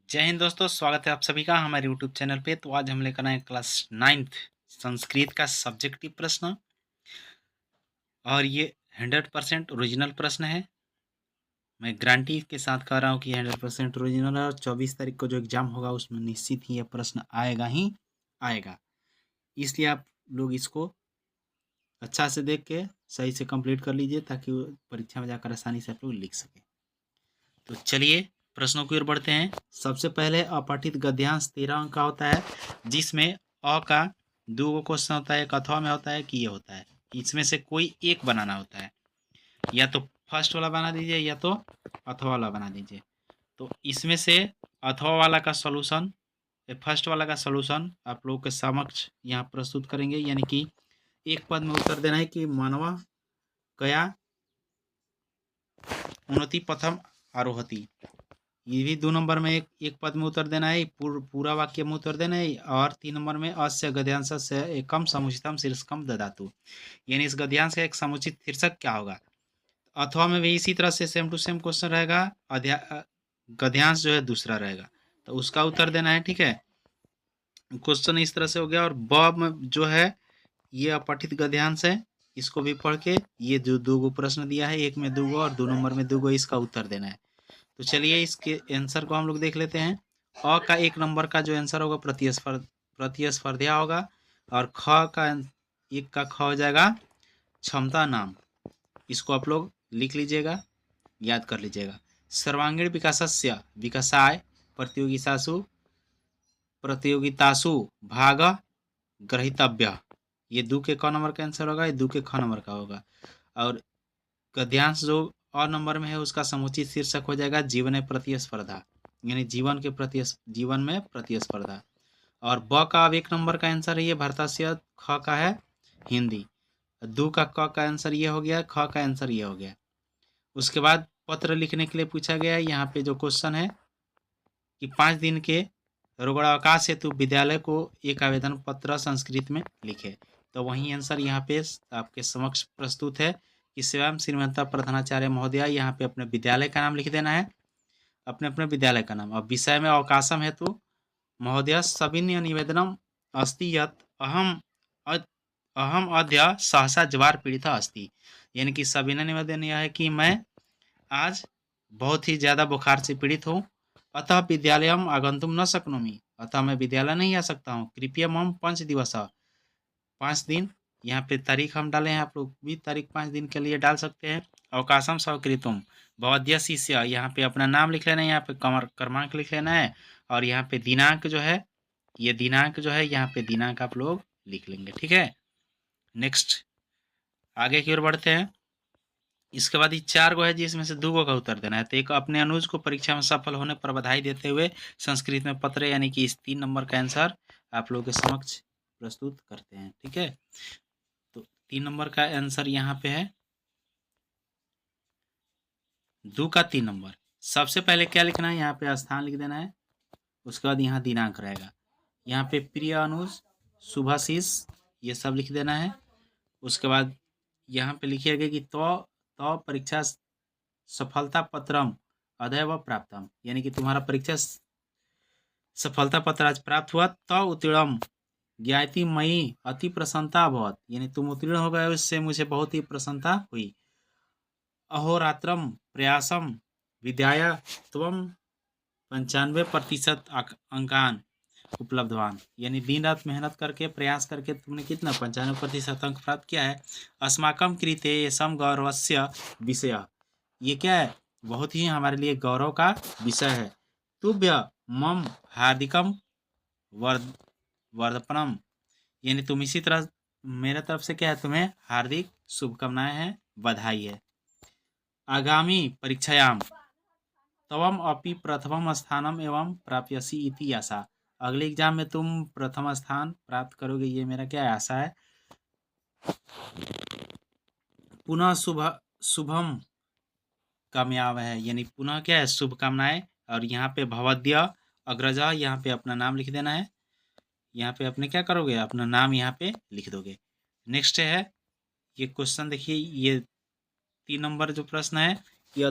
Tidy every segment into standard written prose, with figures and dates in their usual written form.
जय हिंद दोस्तों, स्वागत है आप सभी का हमारे यूट्यूब चैनल पे। तो आज हम लेकर आए क्लास 9th संस्कृत का सब्जेक्टिव प्रश्न, और ये 100% ओरिजिनल प्रश्न है। मैं गारंटी के साथ कह रहा हूँ कि 100% ओरिजिनल है, और 24 तारीख को जो एग्जाम होगा उसमें निश्चित ही यह प्रश्न आएगा ही आएगा। इसलिए आप लोग इसको अच्छा से देख के सही से कंप्लीट कर लीजिए, ताकि वो परीक्षा में जाकर आसानी से आप लोग लिख सकें। तो चलिए प्रश्नों की ओर बढ़ते हैं। सबसे पहले अपठित गद्यांश 13 अंक का होता है, जिसमें अ का दो गो क्वेश्चन होता है, एक अथवा में होता है कि ये होता है। इसमें से कोई एक बनाना होता है, या तो फर्स्ट वाला बना दीजिए या तो अथवा वाला बना दीजिए। तो इसमें से अथवा वाला का सॉल्यूशन, फर्स्ट वाला का सॉल्यूशन आप लोगों के समक्ष यहाँ प्रस्तुत करेंगे। यानी कि एक पद में उत्तर देना है कि मानवा कया उन्नति पथम आरोहति। ये भी 2 नंबर में एक पद में उत्तर देना है, पूरा वाक्य में उत्तर देना है। और 3 नंबर में अस्य गद्यांशस्य एकम समुचितम शीर्षकम ददातु, यानी इस गद्यांश का एक समुचित शीर्षक क्या होगा। अथवा में भी इसी तरह से सेम टू सेम क्वेश्चन रहेगा, गद्यांश जो है दूसरा रहेगा, तो उसका उत्तर देना है। ठीक है, क्वेश्चन इस तरह से हो गया। और ब में जो है ये अपठित गद्यांश है, इसको भी पढ़ के ये जो दो गो प्रश्न दिया है, एक में 2 गो और 2 नंबर में 2 गो, इसका उत्तर देना है। तो चलिए इसके आंसर को हम लोग देख लेते हैं। अ का 1 नंबर का जो आंसर होगा प्रतिस्पर्धा होगा, और ख का 1 का ख हो जाएगा क्षमता नाम। इसको आप लोग लिख लीजिएगा, याद कर लीजिएगा। सर्वांगीण विकासस्य विकासाय प्रतियोगितासु भाग ग्रहीतव्य। ये 2 के क नंबर का आंसर होगा, ये 2 के ख नंबर का होगा। और गद्यांश जो अ नंबर में है उसका समुचित शीर्षक हो जाएगा जीवन प्रतिस्पर्धा, यानी जीवन में प्रतिस्पर्धा। और ब का अब 1 नंबर का आंसर है ये भारतस्य, ख का है हिंदी, 2 का क का आंसर ये हो गया, ख का आंसर ये हो गया। उसके बाद पत्र लिखने के लिए पूछा गया है। यहाँ पे जो क्वेश्चन है कि 5 दिन के रोगणावकाश हेतु विद्यालय को एक आवेदन पत्र संस्कृत में लिखे। तो वही आंसर यहाँ पे आपके समक्ष प्रस्तुत है कि स्वयं श्रीमंता प्रधानाचार्य महोदया, यहाँ पे अपने विद्यालय का नाम लिख देना है, अपने अपने विद्यालय का नाम। अब विषय में अवकाशम हेतु महोदय सविनय निवेदनम अस्ति यत् अहम अद्य सहसा ज्वार पीड़िता अस्ति। यानी कि सविनय निवेदन यह है कि मैं आज बहुत ही ज़्यादा बुखार से पीड़ित हूँ, अतः विद्यालयम आगंतुम न शक्नोमि, अतः मैं विद्यालय नहीं आ सकता हूँ। कृपया मम 5 दिवस, 5 दिन, यहाँ पे तारीख हम डाले हैं, आप लोग भी तारीख 5 दिन के लिए डाल सकते हैं। अवकाशम स्वीकृतम भवद्य शिष्य, यहाँ पे अपना नाम लिख लेना है, यहाँ पे क्रमांक लिख लेना है, और यहाँ पे दिनांक जो है, ये दिनांक जो है यहाँ पे दिनांक आप लोग लिख लेंगे। ठीक है, नेक्स्ट आगे की ओर बढ़ते हैं। इसके बाद ये 4 गो है जिसमें से 2 गो का उत्तर देना है। तो एक, अपने अनुज को परीक्षा में सफल होने पर बधाई देते हुए संस्कृत में पत्र, यानी कि इस 3 नंबर का आंसर आप लोगों के समक्ष प्रस्तुत करते हैं। ठीक है, तो 3 नंबर का आंसर यहाँ पे है 2 का 3 नंबर। सबसे पहले क्या लिखना है, यहाँ पे स्थान लिख देना है, उसके बाद यहाँ दिनांक रहेगा। यहाँ पे प्रिय अनुज, शुभाशीष, ये सब लिख देना है। उसके बाद यहाँ पे लिखिएगा कि तो परीक्षा सफलता पत्रम अदैव प्राप्तम, यानी कि तुम्हारा परीक्षा सफलता पत्र आज प्राप्त हुआ। तो उत्तीर्णम ज्ञाति मई अति प्रसन्नता अभवत, यानी तुम उत्तीर्ण हो गए, उससे मुझे बहुत ही प्रसन्नता हुई। अहोरात्रम प्रयासम विद्याय त्वम 95% अंकान उपलब्धवान, यानी दिन रात मेहनत करके प्रयास करके तुमने कितना 95% अंक प्राप्त किया है। अस्माकम कृते सम गौरवस्य विषय, ये क्या है, बहुत ही हमारे लिए गौरव का विषय है। तुभ्य मम हार्दिकम वर्धपनम, यानी तुम इसी तरह मेरे तरफ से क्या है, तुम्हें हार्दिक शुभकामनाएं हैं, बधाई है। आगामी परीक्षायाम तवम अपि प्रथम स्थानम एवं प्राप्यसी इति आशा, अगले एग्जाम में तुम प्रथम स्थान प्राप्त करोगे, ये मेरा क्या आशा है। पुनः शुभम कामयाब है, यानी पुनः क्या है, शुभकामनाएं। और यहाँ पे भवद्य अग्रजा, यहाँ पे अपना नाम लिख देना है, यहाँ पे अपने क्या करोगे, अपना नाम यहाँ पे लिख दोगे। नेक्स्ट है ये क्वेश्चन, देखिए ये 3 नंबर जो प्रश्न है, कि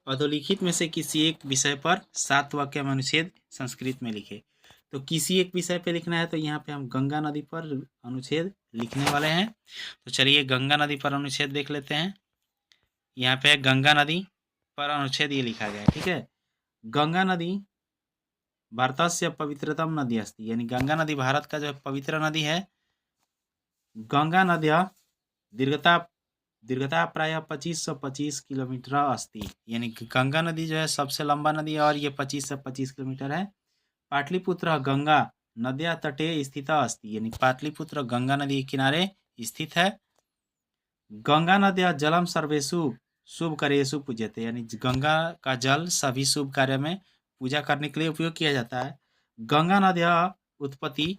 अधोलिखित में से किसी एक विषय पर 7 वाक्य में अनुच्छेद संस्कृत में लिखे। तो किसी एक विषय पे लिखना है, तो यहाँ पे हम गंगा नदी पर अनुच्छेद लिखने वाले हैं। तो चलिए गंगा नदी पर अनुच्छेद देख लेते हैं। यहाँ पे गंगा नदी पर अनुच्छेद ये लिखा गया है, ठीक है। गंगा नदी भारतस्य पवित्रतम नदी अस्ति, यानी गंगा नदी भारत का जो पवित्र नदी है। गंगा नद्या दीर्घता प्राय 2525 किलोमीटर अस्ति, यानी गंगा नदी जो है सबसे लंबा नदी है और ये 25 से 25 किलोमीटर है। पाटलिपुत्र गंगा नद्या तटे स्थित अस्ति, यानी पाटलिपुत्र गंगा नदी के किनारे स्थित है। गंगा नद्या जलम सर्वेषु शुभ कार्येषु पूज्यते, यानी गंगा का जल सभी शुभ कार्य में पूजा करने के लिए उपयोग किया जाता है। गंगा नद्या उत्पत्ति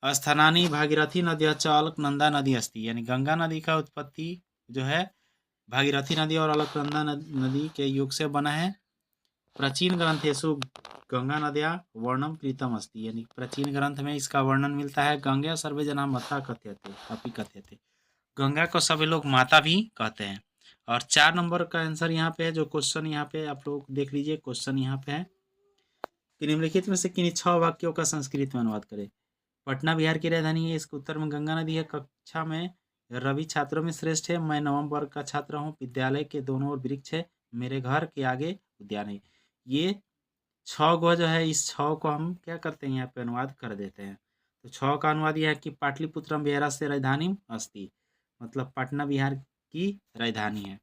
स्थानानी भागीरथी नद्या च अलकनंदा नदी अस्ति, यानी गंगा नदी का उत्पत्ति जो है भागीरथी नदी और अलकनंदा नदी के युग से बना है। प्राचीन ग्रंथेषु गंगा नद्या वर्णम कृतम अस्ति, यानी प्राचीन ग्रंथ में इसका वर्णन मिलता है। गंगा सर्वे जना माता कथ्यते अपि कथ्यते, गंगा को सभी लोग माता भी कहते हैं। और 4 नंबर का आंसर यहाँ पे है, जो क्वेश्चन यहाँ पे आप लोग देख लीजिए। क्वेश्चन यहाँ पे है कि निम्नलिखित में से किन्हीं 6 वाक्यों का संस्कृत में अनुवाद करें। पटना बिहार की राजधानी है, इसके उत्तर में गंगा नदी है, कक्षा में रवि छात्रों में श्रेष्ठ है, मैं 9वीं वर्ग का छात्र हूँ, विद्यालय के दोनों ओर वृक्ष है, मेरे घर के आगे उद्यान है। ये 6 गो जो है, इस 6 को हम क्या करते हैं, यहाँ पे अनुवाद कर देते हैं। तो 6 का अनुवाद यह है कि पाटलिपुत्रम बिहारस्य राजधानी अस्ति, मतलब पटना बिहार की राजधानी है।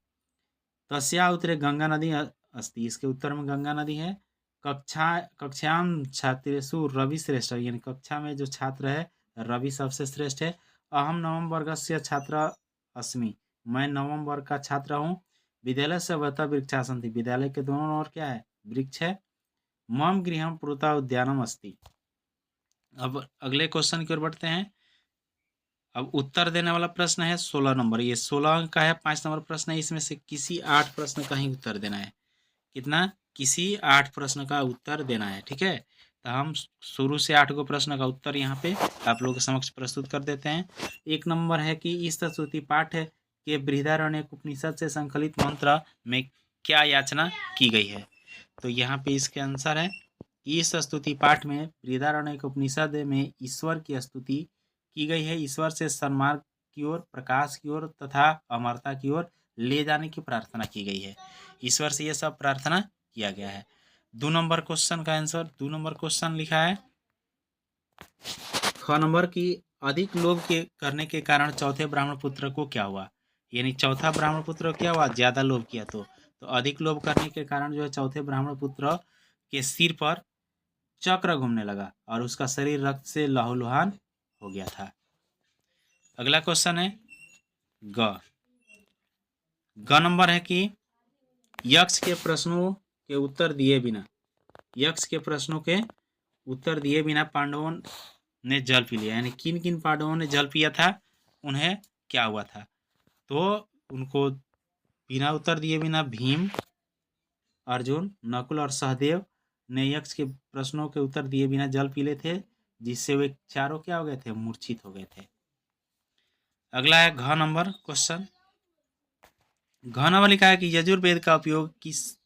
तस्या उत्तरे गंगा नदी अस्ति, इसके उत्तर में गंगा नदी है। कक्षाम छात्रेषु रवि श्रेष्ठ, यानी कक्षा में जो छात्र है रवि सबसे श्रेष्ठ है। अहम 9वीं वर्गस्य छात्र अस्मि, मैं 9वीं वर्ग का छात्र हूँ। विद्यालय से वृता वृक्षा सन्ति, विद्यालय के दोनों ओर क्या है, वृक्ष है। मम गृहम पुरता उद्यानम अस्ति। अब अगले क्वेश्चन की ओर बढ़ते हैं। अब उत्तर देने वाला प्रश्न है 16 नंबर, ये 16 अंक का है, 5 नंबर प्रश्न है। इसमें से किसी 8 प्रश्न का ही उत्तर देना है। कितना, किसी 8 प्रश्न का उत्तर देना है, ठीक है। तो हम शुरू से 8 गो प्रश्न का उत्तर यहाँ पे आप लोगों के समक्ष प्रस्तुत कर देते हैं। 1 नंबर है कि इस स्तुति पाठ के बृहदारण्यक उपनिषद से संकलित मंत्र में क्या याचना की गई है। तो यहाँ पे इसके आंसर है, इस स्तुति पाठ में बृहदारण्यक उपनिषद में ईश्वर की स्तुति की गई है। ईश्वर से सन्मार्ग की ओर, प्रकाश की ओर तथा अमरता की ओर ले जाने की प्रार्थना की गई है। ईश्वर से ये सब प्रार्थना किया गया है। 2 नंबर क्वेश्चन का आंसर, 2 नंबर क्वेश्चन लिखा है ख नंबर की अधिक लोभ के करने के कारण चौथे ब्राह्मण पुत्र को क्या हुआ, यानी चौथा ब्राह्मण पुत्र क्या हुआ, ज्यादा लोभ किया। तो अधिक लोभ करने के कारण जो है चौथे ब्राह्मण पुत्र के सिर पर चक्र घूमने लगा और उसका शरीर रक्त से लहूलुहान हो गया था। अगला क्वेश्चन है ग नंबर है कि यक्ष के प्रश्नों के उत्तर दिए बिना, यक्ष के प्रश्नों के उत्तर दिए बिना पांडवों ने जल पी लिया, यानी किन किन पांडवों ने जल पिया था, उन्हें क्या हुआ था। तो उनको बिना उत्तर दिए बिना भीम, अर्जुन, नकुल और सहदेव ने यक्ष के प्रश्नों के उत्तर दिए बिना जल पी ले थे, जिससे वे चारों क्या हो गए थे, मूर्छित हो गए थे। अगला है घ नंबर क्वेश्चन। घ नंबर लिखा है कि यजुर्वेद का उपयोग किस,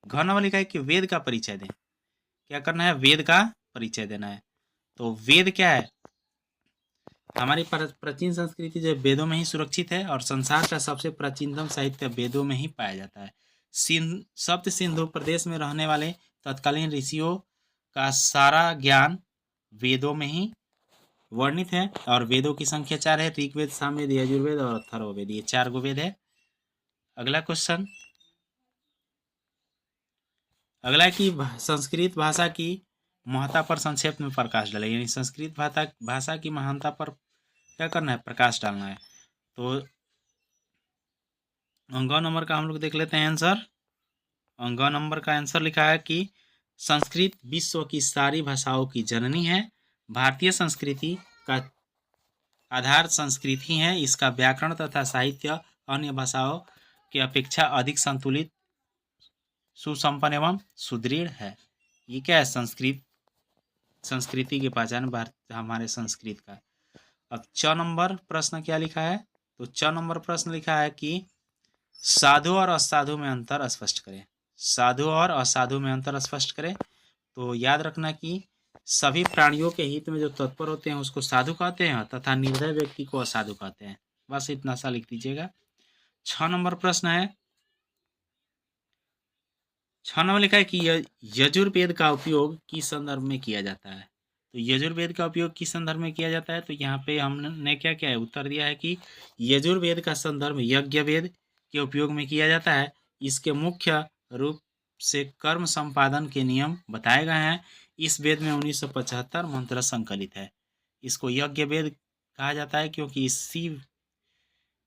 घ नंबर लिखा है कि वेद का परिचय दें। क्या करना है, वेद का परिचय देना है। तो वेद क्या है, हमारी प्राचीन संस्कृति जो वेदों में ही सुरक्षित है और संसार का सबसे प्राचीनतम साहित्य वेदों में ही पाया जाता है। सप्त सिंधु प्रदेश में रहने वाले तत्कालीन ऋषियों का सारा ज्ञान वेदों में ही वर्णित है और वेदों की संख्या 4 है, ऋग्वेद, सामवेद, यजुर्वेद और अथर्ववेद, ये 4 गो वेद है। अगला क्वेश्चन, अगला है कि संस्कृत भाषा की महत्ता पर संक्षेप में प्रकाश डाले, यानी संस्कृत भाषा की महानता पर क्या करना है, प्रकाश डालना है। तो अंग नंबर का हम लोग देख लेते हैं आंसर। अंग नंबर का आंसर लिखा है कि संस्कृत विश्व की सारी भाषाओं की जननी है। भारतीय संस्कृति का आधार संस्कृत ही है। इसका व्याकरण तथा साहित्य अन्य भाषाओं की अपेक्षा अधिक संतुलित, सुसंपन्न एवं सुदृढ़ है। ये क्या है, संस्कृति की पहचान हमारे संस्कृत का। अब 6 नंबर प्रश्न क्या लिखा है, तो 6 नंबर प्रश्न लिखा है कि साधु और असाधु में अंतर स्पष्ट करें। साधु और असाधु में अंतर स्पष्ट करें। तो याद रखना कि सभी प्राणियों के हित में जो तत्पर होते हैं उसको साधु कहते हैं तथा निर्दय व्यक्ति को असाधु कहते हैं। बस इतना सा लिख दीजिएगा। 6 नंबर प्रश्न है। 6 नंबर लिखा है कि यजुर्वेद का उपयोग किस संदर्भ में किया जाता है। तो यजुर्वेद का उपयोग किस संदर्भ में किया जाता है, तो यहाँ पे हमने क्या क्या है उत्तर दिया है कि यजुर्वेद का संदर्भ यज्ञ वेद के उपयोग में किया जाता है। इसके मुख्य रूप से कर्म संपादन के नियम बताए गए हैं। इस वेद में 1975 मंत्र संकलित है। इसको यज्ञ वेद कहा जाता है क्योंकि इसी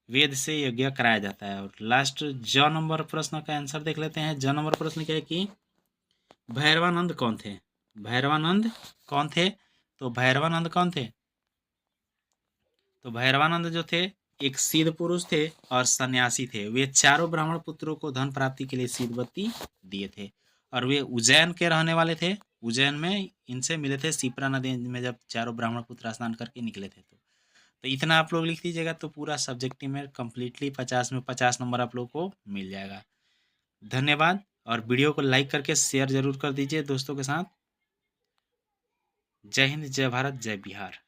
वेद से यज्ञ कराया जाता है। और लास्ट ज नंबर प्रश्न का आंसर देख लेते हैं। ज नंबर प्रश्न क्या है कि भैरवानंद कौन थे। भैरवानंद कौन थे, तो भैरवानंद कौन थे, तो भैरवानंद जो थे एक सिद्ध पुरुष थे और सन्यासी थे। वे चारों ब्राह्मण पुत्रों को धन प्राप्ति के लिए सिद्धबत्ती दिए थे और वे उज्जैन के रहने वाले थे। उज्जैन में इनसे मिले थे शिप्रा नदी में जब चारों ब्राह्मण पुत्र स्नान करके निकले थे। तो इतना आप लोग लिख दीजिएगा तो पूरा सब्जेक्टिव में कम्प्लीटली 50 में 50 नंबर आप लोग को मिल जाएगा। धन्यवाद। और वीडियो को लाइक करके शेयर जरूर कर दीजिए दोस्तों के साथ। जय हिंद, जय भारत, जय बिहार।